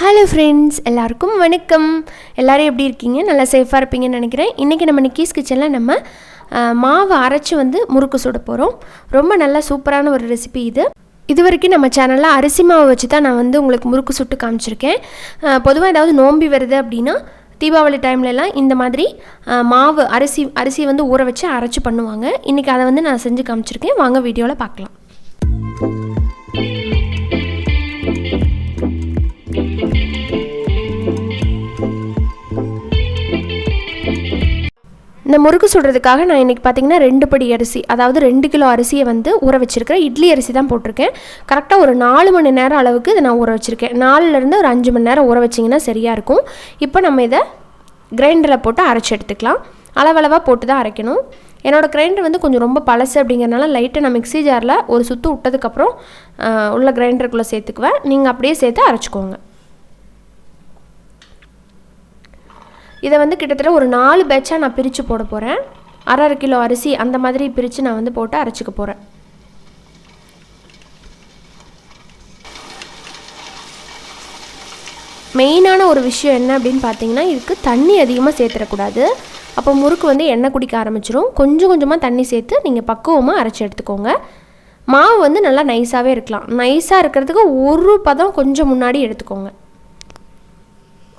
Hello friends, எல்லாருக்கும் வணக்கம். எல்லோரும் எப்படி இருக்கீங்க? நல்லா சேஃபாக இருப்பீங்கன்னு நினைக்கிறேன். இன்றைக்கி நம்ம நிக்கீஸ் கிச்சனில் நம்ம மாவு அரைச்சி முறுக்கு சுட போகிறோம். ரொம்ப நல்லா சூப்பரான ஒரு ரெசிபி இது வரைக்கும் நம்ம சேனலில் அரிசி மாவு வச்சு தான் நான் உங்களுக்கு முறுக்கு சுட்டு காமிச்சிருக்கேன். பொதுவாக ஏதாவது நோம்பி வருது அப்படின்னா தீபாவளி டைம்லலாம் இந்த மாதிரி மாவு அரிசி ஊற வச்சு அரைச்சி பண்ணுவாங்க. இன்றைக்கி அதை நான் செஞ்சு காமிச்சிருக்கேன். வாங்க வீடியோவில் பார்க்கலாம். இந்த முறுக்கு சுடுறதுக்காக நான் இன்றைக்கி பார்த்திங்கன்னா 2 படி அரிசி, அதாவது 2 கிலோ அரிசியை ஊற வச்சுருக்கேன். இட்லி அரிசி தான் போட்டிருக்கேன். கரெக்டாக ஒரு 4 மணி நேரம் அளவுக்கு இதை நான் ஊற வச்சுருக்கேன். 4லேருந்து ஒரு 5 மணி நேரம் ஊற வச்சிங்கன்னா சரியாக இருக்கும். இப்போ நம்ம இதை கிரைண்டரில் போட்டு அரைச்சி எடுத்துக்கலாம். அளவளவாக போட்டு தான் அரைக்கணும். என்னோடய கிரைண்டர் கொஞ்சம் ரொம்ப பழசு அப்படிங்கிறனால லைட்டாக நான் மிக்ஸி ஜாரில் ஒரு சுற்று விட்டதுக்கப்புறம் உள்ள கிரைண்டருக்குள்ளே சேர்த்துக்குவேன். நீங்கள் அப்படியே சேர்த்து அரைச்சிக்கோங்க. இதை கிட்டத்தட்ட ஒரு 4 பேட்சாக நான் பிரித்து போட போகிறேன். அரை கிலோ அரிசி அந்த மாதிரி பிரித்து நான் போட்டு அரைச்சிக்க போகிறேன். மெயினான ஒரு விஷயம் என்ன அப்படின்னு பார்த்தீங்கன்னா, இதுக்கு தண்ணி அதிகமாக சேர்த்துடக்கூடாது. அப்போ முறுக்கு எண்ணெய் குடிக்க ஆரம்பிச்சிடும். கொஞ்சம் கொஞ்சமாக தண்ணி சேர்த்து நீங்கள் பக்குவமாக அரைச்சி எடுத்துக்கோங்க. மாவு நல்லா நைஸாகவே இருக்கலாம். நைஸாக இருக்கிறதுக்கு ஒரு பதம் கொஞ்சம் முன்னாடி எடுத்துக்கோங்க.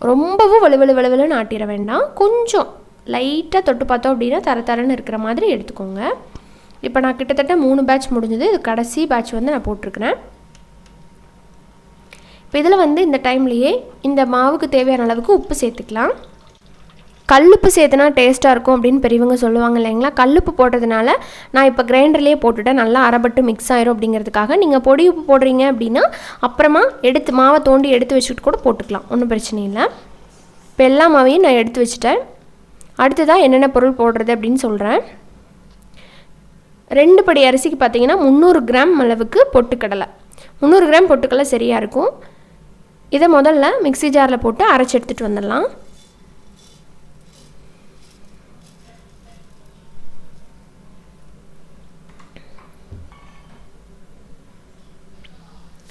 ரொம்பவும் வலுவலுன்னு ஆட்டிட வேண்டாம். கொஞ்சம் லைட்டாக தொட்டு பார்த்தோம் அப்படின்னா தரன்னு இருக்கிற மாதிரி எடுத்துக்கோங்க. இப்போ நான் கிட்டத்தட்ட 3 பேட்ச் முடிஞ்சது. இது கடைசி பேட்ச் நான் போட்டிருக்கிறேன். இப்போ இதில் இந்த டைம்லேயே இந்த மாவுக்கு தேவையான அளவுக்கு உப்பு சேர்த்துக்கலாம். கல்லுப்பு சேர்த்துனா டேஸ்ட்டாக இருக்கும் அப்படின்னு பெரியவங்க சொல்லுவாங்க இல்லைங்களா. கல்லுப்பு போட்டதுனால நான் இப்போ கிரைண்டர்லேயே போட்டுவிட்டேன். நல்லா அரைப்பட்டு மிக்ஸ் ஆயிரும் அப்படிங்கிறதுக்காக. நீங்கள் பொடி உப்பு போடுறீங்க அப்படின்னா அப்புறமா மாவை தோண்டி எடுத்து வச்சுட்டு கூட போட்டுக்கலாம், ஒன்றும் பிரச்சனை இல்லை. இப்போ எல்லா மாவையும் நான் எடுத்து வச்சுட்டேன். அடுத்ததாக என்னென்ன பொருள் போடுறது அப்படின்னு சொல்கிறேன். 2 படி அரிசிக்கு பார்த்தீங்கன்னா 300 கிராம் அளவுக்கு பொட்டுக்கடலை. 300 கிராம் பொட்டுக்கடலை சரியாக இருக்கும். இதை முதல்ல மிக்ஸி ஜாரில் போட்டு அரைச்சி எடுத்துகிட்டு வந்துடலாம்.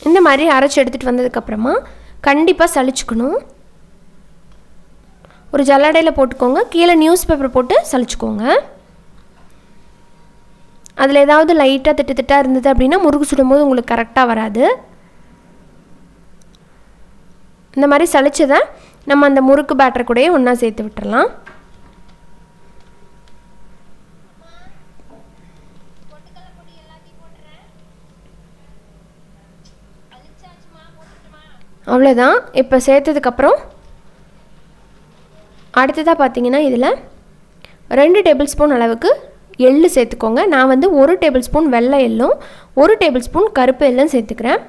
இந்த மாதிரி அரைச்சி எடுத்துகிட்டு வந்ததுக்கப்புறமா கண்டிப்பாக சலிச்சுக்கணும். ஒரு ஜல்லடையில் போட்டுக்கோங்க. கீழே நியூஸ் பேப்பர் போட்டு சலிச்சுக்கோங்க. அதில் ஏதாவது லைட்டாக திட்டாக இருந்தது அப்படின்னா முறுக்கு சுடும்போது உங்களுக்கு கரெக்டாக வராது. இந்த மாதிரி சலிச்சதை நம்ம அந்த முறுக்கு பேட்டர் கூடயே ஒன்றா சேர்த்து விட்டுறலாம். அவ்வளோதான். இப்போ சேர்த்ததுக்கப்புறம் அடுத்ததாக பார்த்தீங்கன்னா இதில் 2 டேபிள் ஸ்பூன் அளவுக்கு எள்ளு சேர்த்துக்கோங்க. நான் 1 டேபிள் ஸ்பூன் வெள்ளை எள்ளும் 1 டேபிள் ஸ்பூன் கருப்பு எள்ளும் சேர்த்துக்கிறேன்.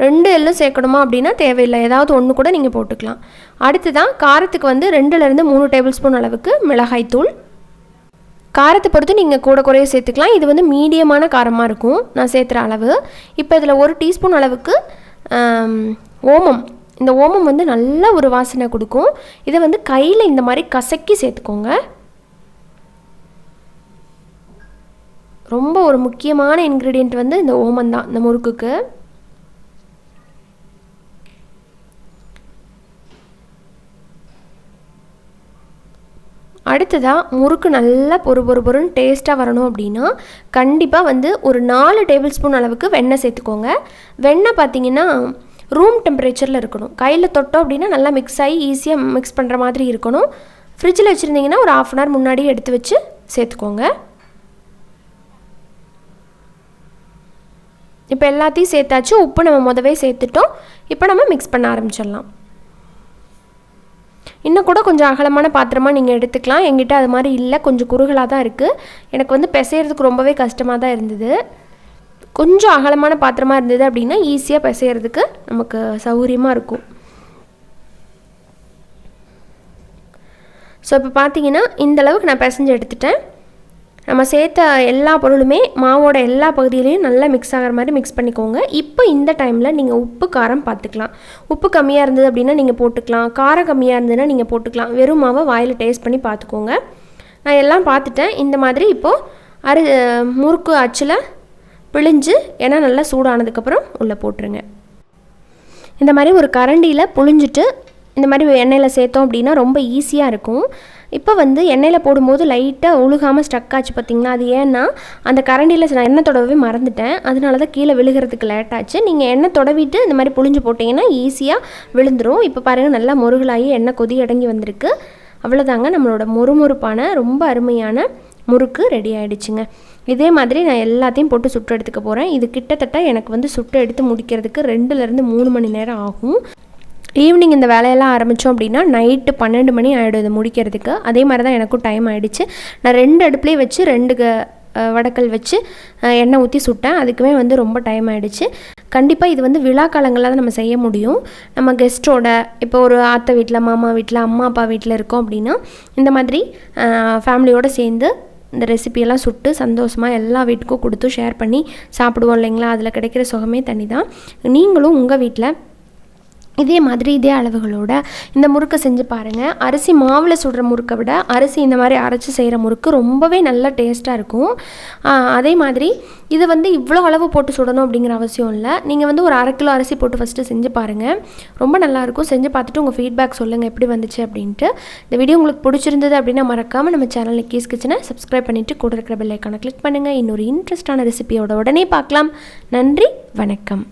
2 எள்ளும் சேர்க்கணுமா அப்படின்னா தேவையில்லை, ஏதாவது ஒன்று கூட நீங்கள் போட்டுக்கலாம். அடுத்ததான் காரத்துக்கு 2லேருந்து 3 டேபிள் ஸ்பூன் அளவுக்கு மிளகாய்த்தூள். காரத்தை பொறுத்து நீங்கள் கூட குறைய சேர்த்துக்கலாம். இது மீடியமான காரமாக இருக்கும் நான் சேர்த்துற அளவு. இப்போ இதில் 1 டீஸ்பூன் அளவுக்கு ஓமம். இந்த ஓமம் நல்ல ஒரு வாசனை கொடுக்கும். இதை கையில் இந்த மாதிரி கசக்கி சேர்த்துக்கோங்க. ரொம்ப ஒரு முக்கியமான இன்க்ரீடியண்ட் இந்த ஓமம் தான் இந்த முறுக்குக்கு. அடுத்ததாக முறுக்கு நல்லா பொறுன்னு டேஸ்ட்டாக வரணும் அப்படின்னா கண்டிப்பாக ஒரு 4 டேபிள் ஸ்பூன் அளவுக்கு வெண்ணெய் சேர்த்துக்கோங்க. வெண்ணெய் பார்த்திங்கன்னா ரூம் டெம்பரேச்சரில் இருக்கணும். கையில் தொட்டோம் அப்படின்னா நல்லா மிக்ஸ் ஆகி ஈஸியாக மிக்ஸ் பண்ணுற மாதிரி இருக்கணும். ஃப்ரிட்ஜில் வச்சுருந்தீங்கன்னா ஒரு 1/2 hour முன்னாடியே எடுத்து வச்சு சேர்த்துக்கோங்க. இப்போ எல்லாத்தையும் சேர்த்தாச்சு. உப்பு நம்ம முதவே சேர்த்துட்டோம். இப்போ நம்ம மிக்ஸ் பண்ண ஆரம்பிச்சிடலாம். இன்னும் கூட கொஞ்சம் அகலமான பாத்திரமாக நீங்கள் எடுத்துக்கலாம். எங்கிட்ட அது மாதிரி இல்லை, கொஞ்சம் குறுகலாக தான் இருக்குது. எனக்கு பிசைகிறதுக்கு ரொம்பவே கஷ்டமாக தான் இருந்தது. கொஞ்சம் அகலமான பாத்திரமாக இருந்தது அப்படின்னா ஈஸியாக பிசைகிறதுக்கு நமக்கு சௌகரியமாக இருக்கும். ஸோ இப்போ பார்த்தீங்கன்னா இந்தளவுக்கு நான் பிசைஞ்சு எடுத்துட்டேன். நம்ம சேர்த்த எல்லா பொருளுமே மாவோட எல்லா பகுதியிலையும் நல்லா மிக்ஸ் ஆகிற மாதிரி மிக்ஸ் பண்ணிக்கோங்க. இப்போ இந்த டைமில் நீங்கள் உப்பு காரம் பார்த்துக்கலாம். உப்பு கம்மியாக இருந்தது அப்படின்னா நீங்கள் போட்டுக்கலாம். காரம் கம்மியாக இருந்ததுன்னா நீங்கள் போட்டுக்கலாம். வெறும் மாவை வாயில் டேஸ்ட் பண்ணி பார்த்துக்கோங்க. நான் எல்லாம் பார்த்துட்டேன். இந்த மாதிரி இப்போது முறுக்கு அச்சில் பிழிஞ்சு ஏன்னா நல்லா சூடானதுக்கப்புறம் உள்ளே போட்டுருங்க. இந்த மாதிரி ஒரு கரண்டியில் புழிஞ்சிட்டு இந்த மாதிரி எண்ணெயில் சேர்த்தோம் அப்படின்னா ரொம்ப ஈஸியாக இருக்கும். இப்போ வந்து எண்ணெயில் போடும்போது லைட்டாக உழுகாமல் ஸ்டக் ஆச்சு பார்த்திங்கன்னா, அது ஏன்னா அந்த கரண்டியில் நான் எண்ணெய் தொடவே மறந்துட்டேன், அதனால தான் கீழே விழுகிறதுக்கு லேட் ஆச்சு. நீங்கள் எண்ணெய் தொடவிட்டு இந்த மாதிரி புழிஞ்சு போட்டிங்கன்னா ஈஸியாக விழுந்துடும். இப்போ பாருங்கள் நல்லா முருகலாகி எண்ணெய் கொதி அடங்கி வந்திருக்கு. அவ்வளோதாங்க, நம்மளோட மொறுமொறுப்பான ரொம்ப அருமையான முறுக்கு ரெடி ஆகிடுச்சுங்க. இதே மாதிரி நான் எல்லாத்தையும் போட்டு சுட்டு எடுத்துக்க போகிறேன். இது கிட்டத்தட்ட எனக்கு வந்து சுட்டு எடுத்து முடிக்கிறதுக்கு 2லேருந்து 3 மணி நேரம் ஆகும். ஈவினிங் இந்த வேலையெல்லாம் ஆரம்பித்தோம் அப்படின்னா நைட்டு 12 மணி ஆகிடும் இது முடிக்கிறதுக்கு. அதே மாதிரி தான் எனக்கும் டைம் ஆகிடுச்சு. நான் 2 அடுப்புலேயே வச்சு 2 வடக்கல் வச்சு எண்ணெய் ஊற்றி சுட்டேன். அதுக்குமே வந்து ரொம்ப டைம் ஆகிடுச்சு. கண்டிப்பாக இது வந்து விழா காலங்களில் தான் நம்ம செய்ய முடியும். நம்ம கெஸ்ட்டோட இப்போ ஒரு ஆத்த வீட்டில், மாமா வீட்டில், அம்மா அப்பா வீட்டில் இருக்கோம் அப்படின்னா இந்த மாதிரி ஃபேமிலியோடு சேர்ந்து இந்த ரெசிபியெல்லாம் சுட்டு சந்தோஷமாக எல்லா வீட்டுக்கும் கொடுத்து ஷேர் பண்ணி சாப்பிடுவோம் இல்லைங்களா? அதில் கிடைக்கிற சுகமே தனி தான். நீங்களும் உங்கள் வீட்டில் இதே மாதிரி இதே அளவுகளோட இந்த முறுக்கை செஞ்சு பாருங்கள். அரிசி மாவில் சுடுற முறுக்கை விட அரிசி இந்த மாதிரி அரைச்சி செய்கிற முறுக்கு ரொம்பவே நல்ல டேஸ்ட்டாக இருக்கும். அதே மாதிரி இது வந்து இவ்வளோ அளவு போட்டு சுடணும் அப்படிங்கிற அவசியம் இல்லை. நீங்கள் வந்து ஒரு 1/2 கிலோ அரிசி போட்டு ஃபஸ்ட்டு செஞ்சு பாருங்கள், ரொம்ப நல்லாயிருக்கும். செஞ்சு பார்த்துட்டு உங்கள் ஃபீட்பேக் சொல்லுங்கள் எப்படி வந்துச்சு அப்படின்ட்டு. இந்த வீடியோ உங்களுக்கு பிடிச்சிருந்தது அப்படின்னா மறக்காமல் நம்ம சேனல் நிக்கீஸ் கிச்சனை சப்ஸ்கிரைப் பண்ணிவிட்டு கூட இருக்கிற பெல் ஐக்கானை கிளிக் பண்ணுங்கள். இன்னொரு இன்ட்ரெஸ்டான ரெசிபியோட உடனே பார்க்கலாம். நன்றி, வணக்கம்.